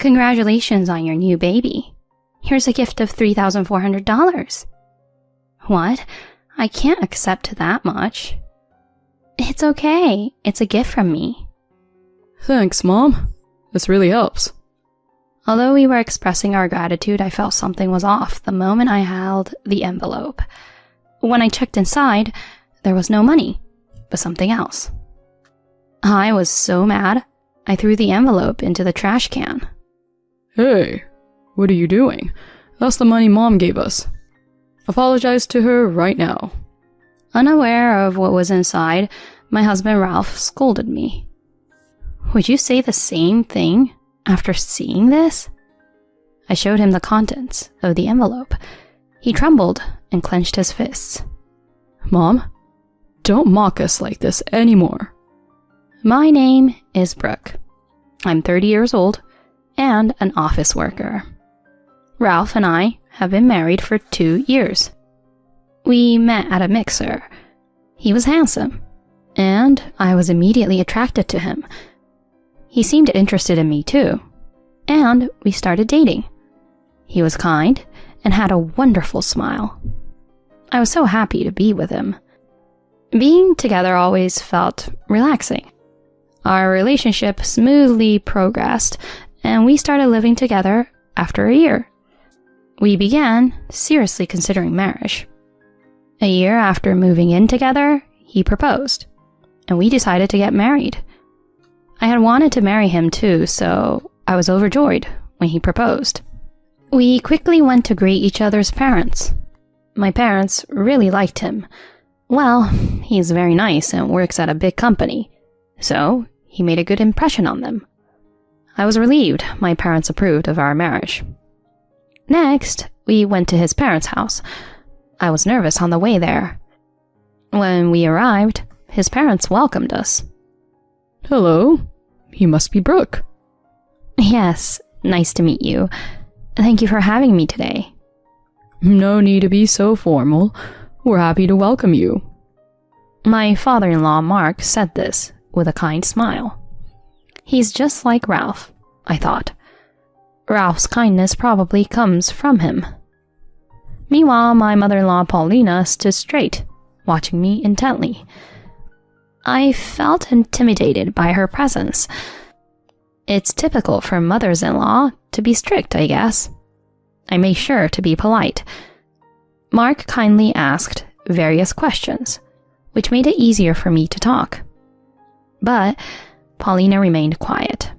Congratulations on your new baby. Here's a gift of $3,400. What? I can't accept that much. It's okay. It's a gift from me. Thanks, Mom. This really helps. Although we were expressing our gratitude, I felt something was off the moment I held the envelope. When I checked inside, there was no money, but something else. I was so mad, I threw the envelope into the trash can. Hey, what are you doing? That's the money Mom gave us. Apologize to her right now. Unaware of what was inside, my husband Ralph scolded me. Would you say the same thing after seeing this? I showed him the contents of the envelope. He trembled and clenched his fists. Mom, don't mock us like this anymore. My name is Brooke. I'm 30 years old and an office worker. Ralph and I have been married for 2 years. We met at a mixer. He was handsome, and I was immediately attracted to him. He seemed interested in me too, and we started dating. He was kind and had a wonderful smile. I was so happy to be with him. Being together always felt relaxing. Our relationship smoothly progressed, and we started living together after a year. We began seriously considering marriage. A year after moving in together, he proposed, and we decided to get married. I had wanted to marry him too, so I was overjoyed when he proposed. We quickly went to greet each other's parents. My parents really liked him. Well, he's very nice and works at a big company, so he made a good impression on them. I was relieved my parents approved of our marriage. Next, we went to his parents' house. I was nervous on the way there. When we arrived, his parents welcomed us. Hello, you must be Brooke. Yes, nice to meet you. Thank you for having me today. No need to be so formal. We're happy to welcome you. My father-in-law, Mark, said this with a kind smile. He's just like Ralph, I thought. Ralph's kindness probably comes from him. Meanwhile, my mother-in-law, Paulina, stood straight, watching me intently. I felt intimidated by her presence. It's typical for mothers-in-law to be strict, I guess. I made sure to be polite. Mark kindly asked various questions, which made it easier for me to talk. But Paulina remained quiet.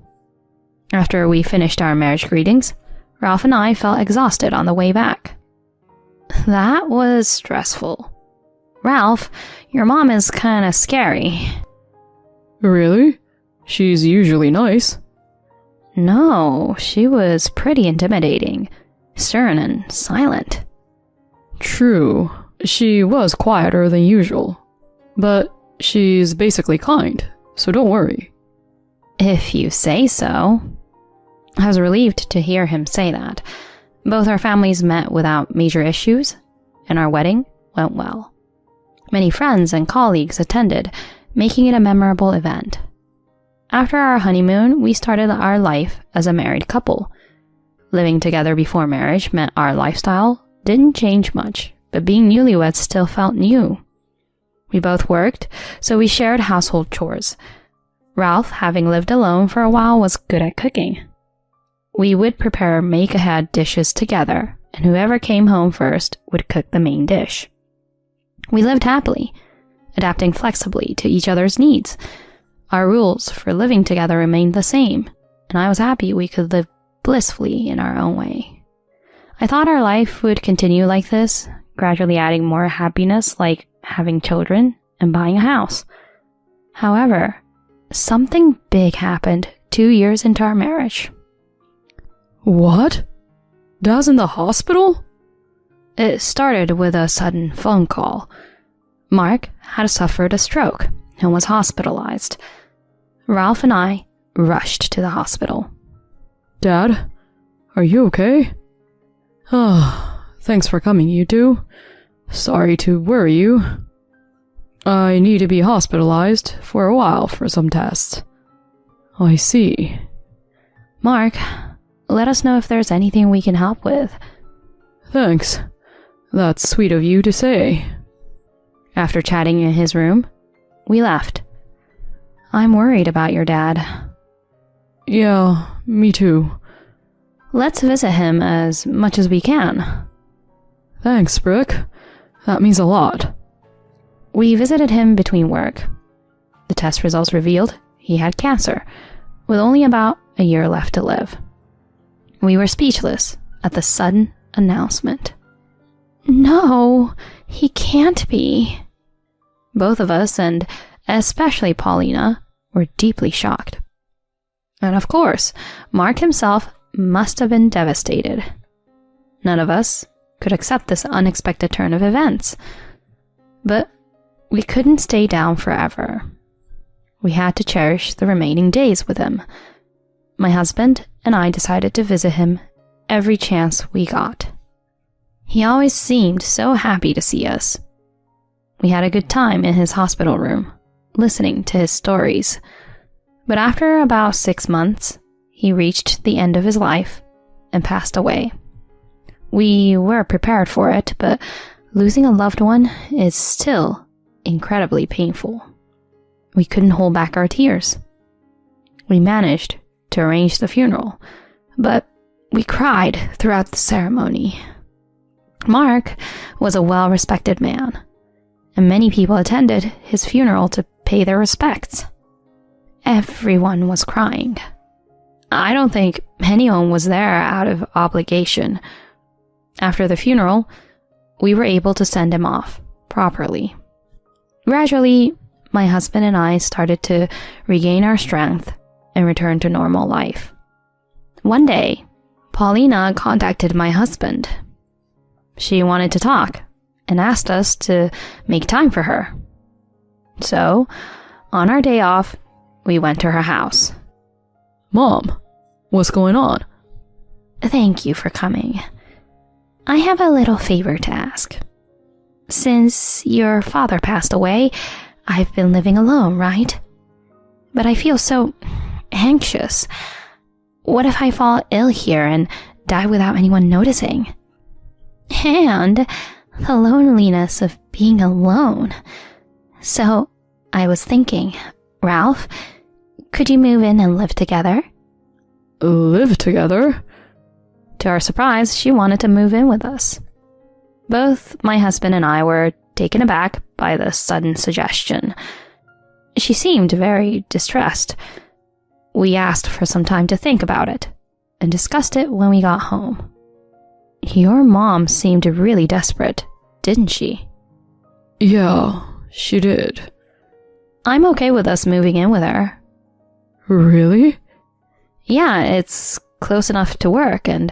After we finished our marriage greetings, Ralph and I felt exhausted on the way back. That was stressful. Ralph, your mom is kinda scary. Really? She's usually nice. No, she was pretty intimidating, stern and silent. True, she was quieter than usual. But she's basically kind, so don't worry. If you say so. I was relieved to hear him say that. Both our families met without major issues, and our wedding went well. Many friends and colleagues attended, making it a memorable event. After our honeymoon, we started our life as a married couple. Living together before marriage meant our lifestyle didn't change much, but being newlyweds still felt new. We both worked, so we shared household chores. Ralph, having lived alone for a while, was good at cooking. We would prepare make-ahead dishes together, and whoever came home first would cook the main dish. We lived happily, adapting flexibly to each other's needs. Our rules for living together remained the same, and I was happy we could live blissfully in our own way. I thought our life would continue like this, gradually adding more happiness like having children and buying a house. However, something big happened 2 years into our marriage. What? Dad's in the hospital? It started with a sudden phone call. Mark had suffered a stroke and was hospitalized. Ralph and I rushed to the hospital. Dad, are you okay? Thanks for coming, you two. Sorry to worry you. I need to be hospitalized for a while for some tests. I see. Mark, let us know if there's anything we can help with. Thanks. That's sweet of you to say. After chatting in his room, we left. I'm worried about your dad. Yeah, me too. Let's visit him as much as we can. Thanks, Brooke. That means a lot. We visited him between work. The test results revealed he had cancer, with only about a year left to live. We were speechless at the sudden announcement. No, he can't be. Both of us, and especially Paulina, were deeply shocked. And of course, Mark himself must have been devastated. None of us could accept this unexpected turn of events. But we couldn't stay down forever. We had to cherish the remaining days with him. My husband and I decided to visit him every chance we got. He always seemed so happy to see us. We had a good time in his hospital room, listening to his stories. But after about 6 months, he reached the end of his life and passed away. We were prepared for it, but losing a loved one is still incredibly painful. We couldn't hold back our tears. We managed to arrange the funeral, but we cried throughout the ceremony. Mark was a well-respected man, and many people attended his funeral to pay their respects. Everyone was crying. I don't think anyone was there out of obligation. After the funeral, we were able to send him off properly. Gradually, my husband and I started to regain our strength and return to normal life. One day, Paulina contacted my husband. She wanted to talk and asked us to make time for her. So, on our day off, we went to her house. Mom, what's going on? Thank you for coming. I have a little favor to ask. Since your father passed away, I've been living alone, right? But I feel so anxious. What if I fall ill here and die without anyone noticing? And the loneliness of being alone. So I was thinking, Ralph, could you move in and live together? Live together? To our surprise, she wanted to move in with us. Both my husband and I were taken aback by the sudden suggestion. She seemed very distressed. We asked for some time to think about it and discussed it when we got home. Your mom seemed really desperate, didn't she? Yeah, she did. I'm okay with us moving in with her. Really? Yeah, it's close enough to work, and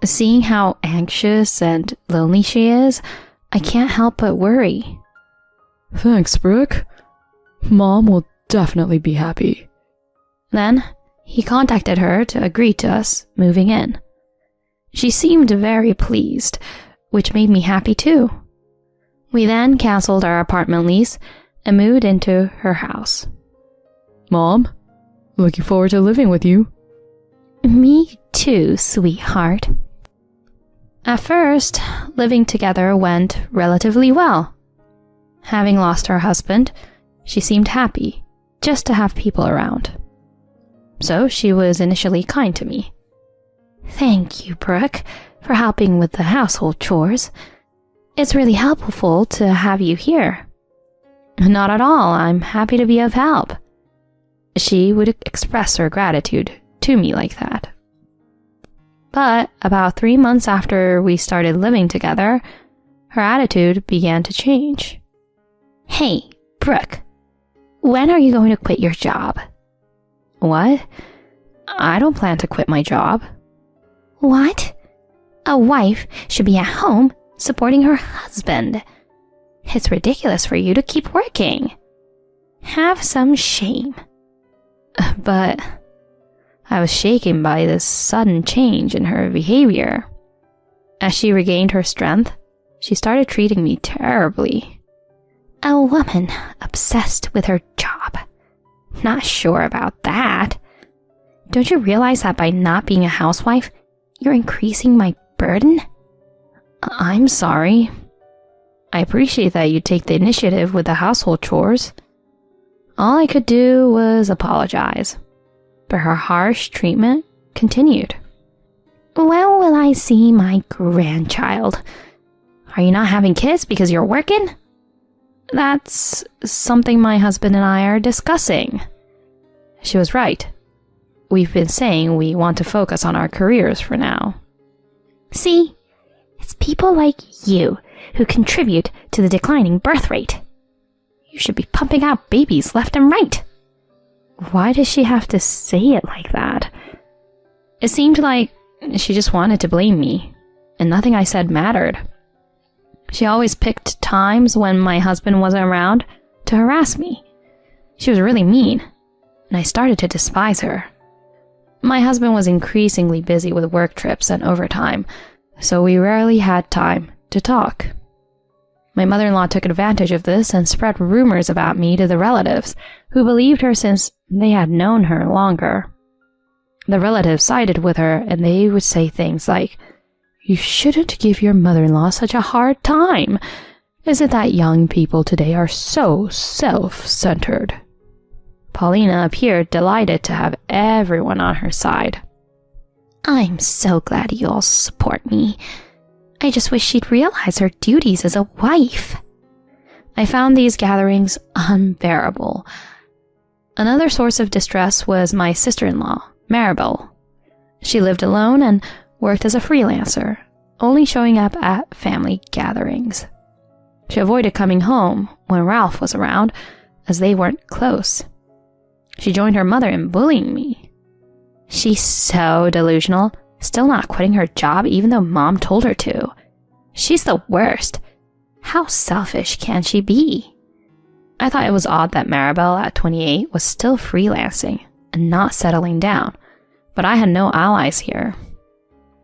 seeing how anxious and lonely she is, I can't help but worry. Thanks, Brooke. Mom will definitely be happy. Then, he contacted her to agree to us moving in. She seemed very pleased, which made me happy too. We then canceled our apartment lease and moved into her house. Mom, looking forward to living with you. Me too, sweetheart. At first, living together went relatively well. Having lost her husband, she seemed happy just to have people around. So she was initially kind to me. Thank you, Brooke, for helping with the household chores. It's really helpful to have you here. Not at all, I'm happy to be of help. She would express her gratitude to me like that. But about 3 months after we started living together, her attitude began to change. Hey, Brooke, when are you going to quit your job? What? I don't plan to quit my job. What? A wife should be at home supporting her husband. It's ridiculous for you to keep working. Have some shame. But I was shaken by this sudden change in her behavior. As she regained her strength, she started treating me terribly. A woman obsessed with her job. Not sure about that. Don't you realize that by not being a housewife, You're increasing my burden? I'm sorry. I appreciate that you take the initiative with the household chores. All I could do was apologize, but her harsh treatment continued. When will I see my grandchild? Are you not having kids because you're working? That's something my husband and I are discussing. She was right. We've been saying we want to focus on our careers for now. See, it's people like you who contribute to the declining birth rate. You should be pumping out babies left and right. Why does she have to say it like that? It seemed like she just wanted to blame me, and nothing I said mattered. She always picked times when my husband wasn't around to harass me. She was really mean, and I started to despise her. My husband was increasingly busy with work trips and overtime, so we rarely had time to talk. My mother-in-law took advantage of this and spread rumors about me to the relatives, who believed her since they had known her longer. The relatives sided with her, and they would say things like, "You shouldn't give your mother-in-law such a hard time. Is it that young people today are so self-centered?" Paulina appeared delighted to have everyone on her side. I'm so glad you all support me. I just wish she'd realize her duties as a wife. I found these gatherings unbearable. Another source of distress was my sister-in-law, Maribel. She lived alone and worked as a freelancer, only showing up at family gatherings. She avoided coming home when Ralph was around, as they weren't close. She joined her mother in bullying me. She's so delusional, still not quitting her job even though Mom told her to. She's the worst. How selfish can she be? I thought it was odd that Maribel at 28 was still freelancing and not settling down, but I had no allies here.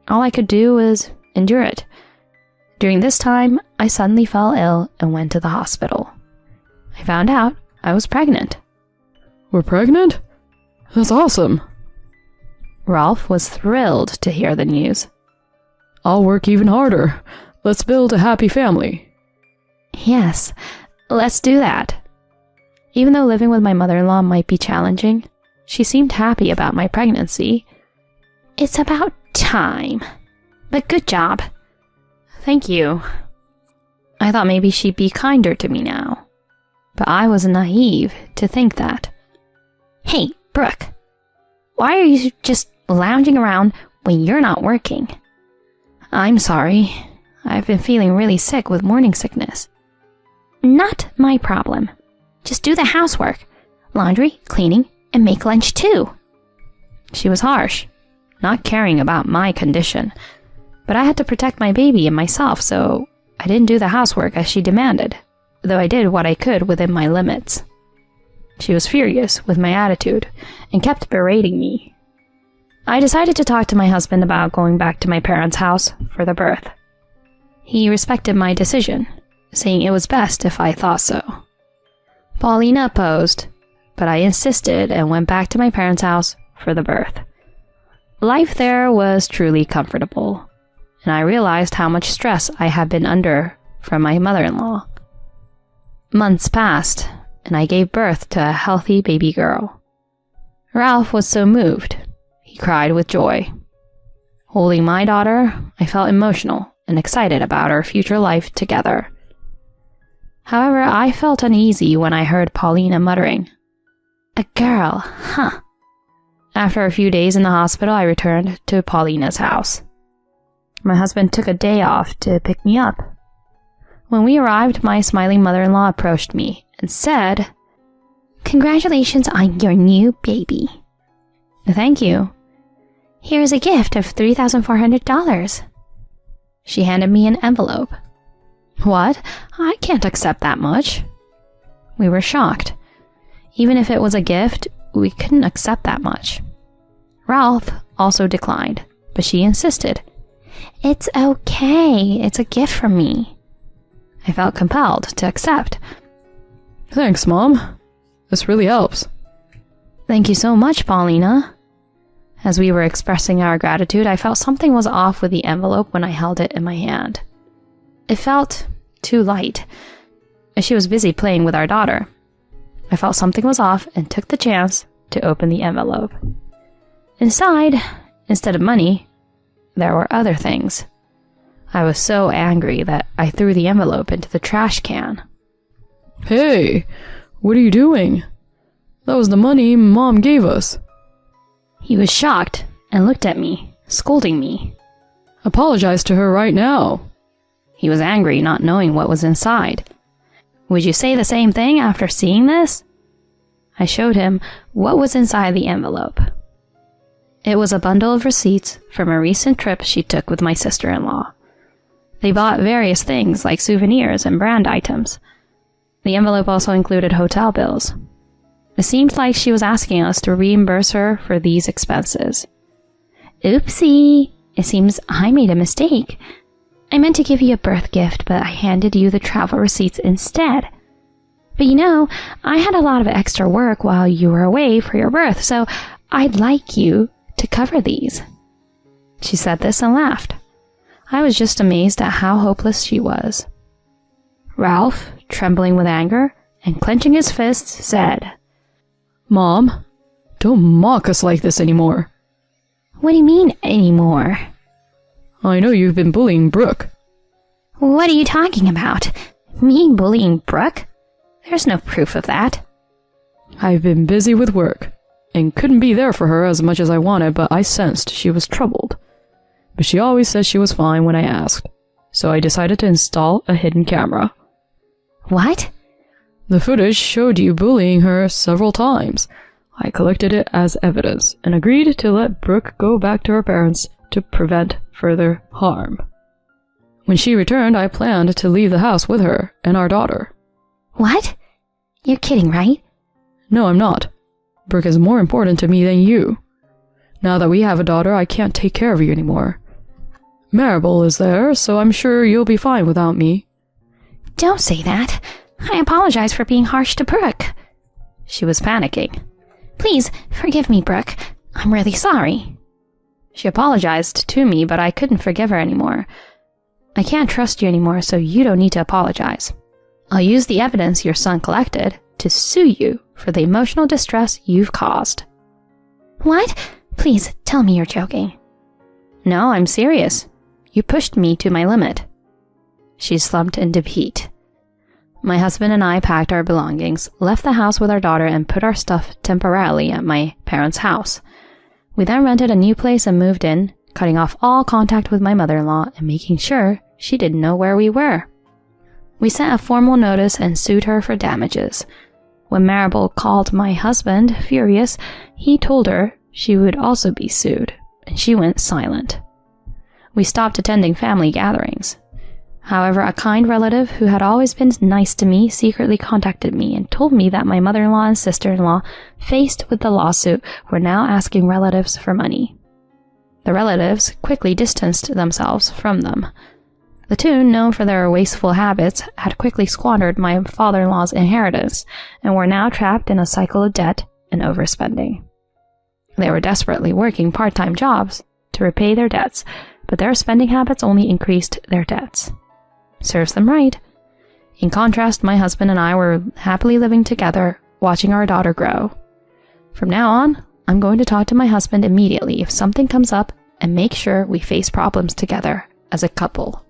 All I could do was endure it. During this time, I suddenly fell ill and went to the hospital. I found out I was pregnant. We're pregnant? That's awesome. Ralph was thrilled to hear the news. I'll work even harder. Let's build a happy family. Yes, let's do that. Even though living with my mother-in-law might be challenging, she seemed happy about my pregnancy. It's about time. But good job. Thank you. I thought maybe she'd be kinder to me now. But I was naive to think that. Hey, Brooke. Why are you just lounging around when you're not working? I'm sorry. I've been feeling really sick with morning sickness. Not my problem. Just do the housework. Laundry, cleaning, and make lunch too. She was harsh, not caring about my condition. But I had to protect my baby and myself, so I didn't do the housework as she demanded, though I did what I could within my limits. She was furious with my attitude and kept berating me. I decided to talk to my husband about going back to my parents' house for the birth. He respected my decision, saying it was best if I thought so. Paulina opposed, but I insisted and went back to my parents' house for the birth. Life there was truly comfortable, and I realized how much stress I had been under from my mother-in-law. Months passed, and I gave birth to a healthy baby girl. Ralph was so moved. He cried with joy. Holding my daughter, I felt emotional and excited about our future life together. However, I felt uneasy when I heard Paulina muttering, "A girl, huh?" After a few days in the hospital, I returned to Paulina's house. My husband took a day off to pick me up. When we arrived, my smiling mother-in-law approached me and said, "Congratulations on your new baby." "Thank you." "Here's a gift of $3,400. She handed me an envelope. "What? I can't accept that much." We were shocked. Even if it was a gift, we couldn't accept that much. Ralph also declined, but she insisted. "It's okay. It's a gift from me." I felt compelled to accept. Thanks, Mom. This really helps. Thank you so much, Paulina. As we were expressing our gratitude, I felt something was off with the envelope when I held it in my hand. It felt too light, as she was busy playing with our daughter. I felt something was off and took the chance to open the envelope. Inside, instead of money, there were other things. I was so angry that I threw the envelope into the trash can. Hey, what are you doing? That was the money Mom gave us. He was shocked and looked at me, scolding me. Apologize to her right now. He was angry, not knowing what was inside. Would you say the same thing after seeing this? I showed him what was inside the envelope. It was a bundle of receipts from a recent trip she took with my sister-in-law. They bought various things like souvenirs and brand items. The envelope also included hotel bills. It seemed like she was asking us to reimburse her for these expenses. Oopsie! It seems I made a mistake. I meant to give you a birth gift, but I handed you the travel receipts instead. But you know, I had a lot of extra work while you were away for your birth, so I'd like you to cover these. She said this and laughed. I was just amazed at how hopeless she was. Ralph, trembling with anger and clenching his fists, said, Mom, don't mock us like this anymore. What do you mean, anymore? I know you've been bullying Brooke. What are you talking about? Me bullying Brooke? There's no proof of that. I've been busy with work and couldn't be there for her as much as I wanted, but I sensed she was troubled. But she always said she was fine when I asked, so I decided to install a hidden camera. What? The footage showed you bullying her several times. I collected it as evidence and agreed to let Brooke go back to her parents to prevent further harm. When she returned, I planned to leave the house with her and our daughter. What? You're kidding, right? No, I'm not. Brooke is more important to me than you. Now that we have a daughter, I can't take care of you anymore. Maribel is there, so I'm sure you'll be fine without me. Don't say that. I apologize for being harsh to Brooke. She was panicking. Please, forgive me, Brooke. I'm really sorry. She apologized to me, but I couldn't forgive her anymore. I can't trust you anymore, so you don't need to apologize. I'll use the evidence your son collected to sue you for the emotional distress you've caused. What? Please, tell me you're joking. No, I'm serious. You pushed me to my limit. She slumped into defeat. My husband and I packed our belongings, left the house with our daughter, and put our stuff temporarily at my parents' house. We then rented a new place and moved in, cutting off all contact with my mother-in-law and making sure she didn't know where we were. We sent a formal notice and sued her for damages. When Maribel called my husband, furious, he told her she would also be sued, and she went silent. We stopped attending family gatherings. However, a kind relative who had always been nice to me secretly contacted me and told me that my mother-in-law and sister-in-law, faced with the lawsuit, were now asking relatives for money. The relatives quickly distanced themselves from them. The two, known for their wasteful habits, had quickly squandered my father-in-law's inheritance and were now trapped in a cycle of debt and overspending. They were desperately working part-time jobs to repay their debts, but their spending habits only increased their debts. Serves them right. In contrast, my husband and I were happily living together, watching our daughter grow. From now on, I'm going to talk to my husband immediately if something comes up and make sure we face problems together as a couple.